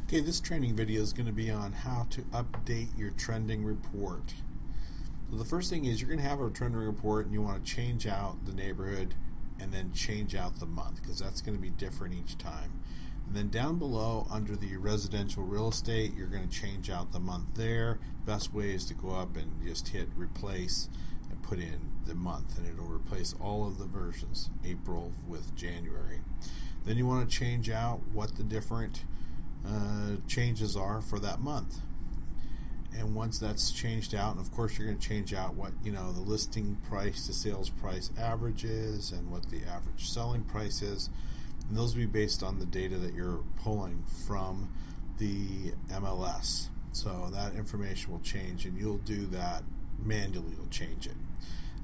Okay, this training video is going to be on how to update your trending report. So the first thing is you're going to have a trending report and you want to change out the neighborhood and then change out the month because that's going to be different each time. And then down below under the residential real estate, you're going to change out the month there. Best way is to go up and just hit replace and put in the month, and it'll replace all of the versions, April with January. Then you want to change out what the different changes are for that month. And once that's changed out, and of course you're going to change out what the listing price to sales price average is and what the average selling price is, and those will be based on the data that you're pulling from the MLS. So that information will change, and you'll do that manually. You'll change it.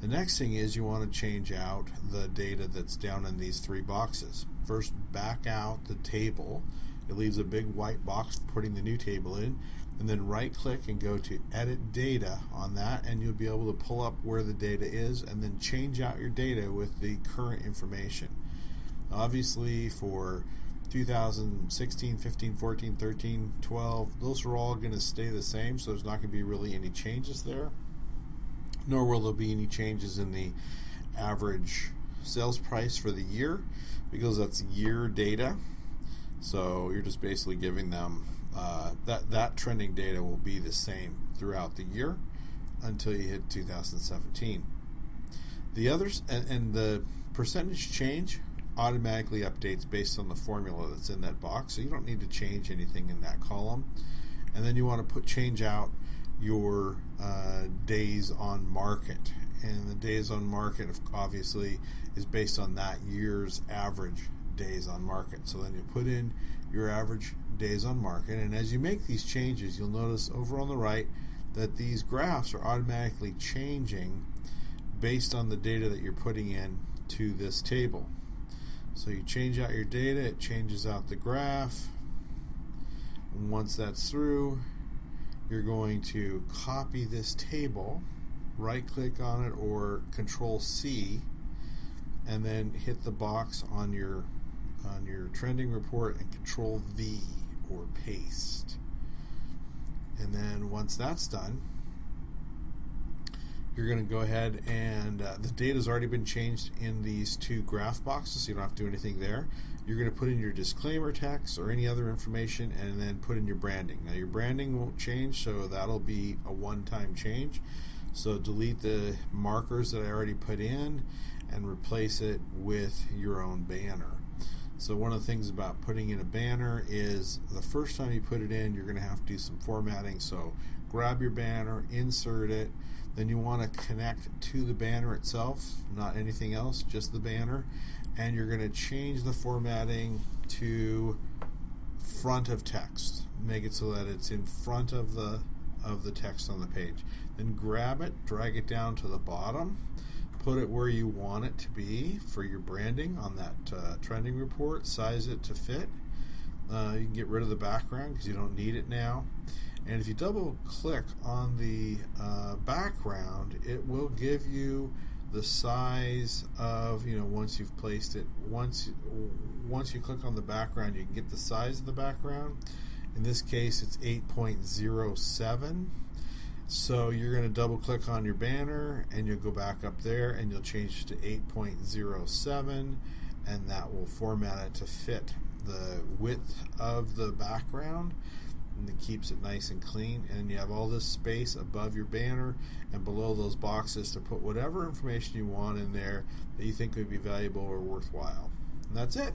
The next thing is you want to change out the data that's down in these three boxes. First, back out the table. It leaves a big white box for putting the new table in, and then right click and go to edit data on that, and you'll be able to pull up where the data is and then change out your data with the current information. Obviously for 2016, 15, 14, 13, 12, those are all going to stay the same, so there's not going to be really any changes there, nor will there be any changes in the average sales price for the year because that's year data. So you're just basically giving them that trending data will be the same throughout the year until you hit 2017. The others and the percentage change automatically updates based on the formula that's in that box, so you don't need to change anything in that column. And then you want to change out your days on market, and the days on market obviously is based on that year's average days on market. So then you put in your average days on market, and as you make these changes, you'll notice over on the right that these graphs are automatically changing based on the data that you're putting in to this table. So you change out your data, it changes out the graph, and once that's through, you're going to copy this table, right click on it or Control C, and then hit the box on your trending report and Control V or paste. And then once that's done, you're going to go ahead and the data's already been changed in these two graph boxes, so you don't have to do anything there. You're going to put in your disclaimer text or any other information and then put in your branding. Now your branding won't change, so that'll be a one-time change. So delete the markers that I already put in and replace it with your own banner. So one of the things about putting in a banner is the first time you put it in, you're going to have to do some formatting. So grab your banner, insert it, then you want to connect to the banner itself, not anything else, just the banner, and you're going to change the formatting to front of text. Make it so that it's in front of the text on the page. Then grab it, drag it down to the bottom, put it where you want it to be for your branding on that trending report, size it to fit. You can get rid of the background because you don't need it now. And if you double click on the background, it will give you the size of, once you've placed it. Once you click on the background, you can get the size of the background. In this case, it's 8.07. So you're going to double click on your banner and you'll go back up there and you'll change it to 8.07, and that will format it to fit the width of the background, and it keeps it nice and clean. And you have all this space above your banner and below those boxes to put whatever information you want in there that you think would be valuable or worthwhile. And that's it.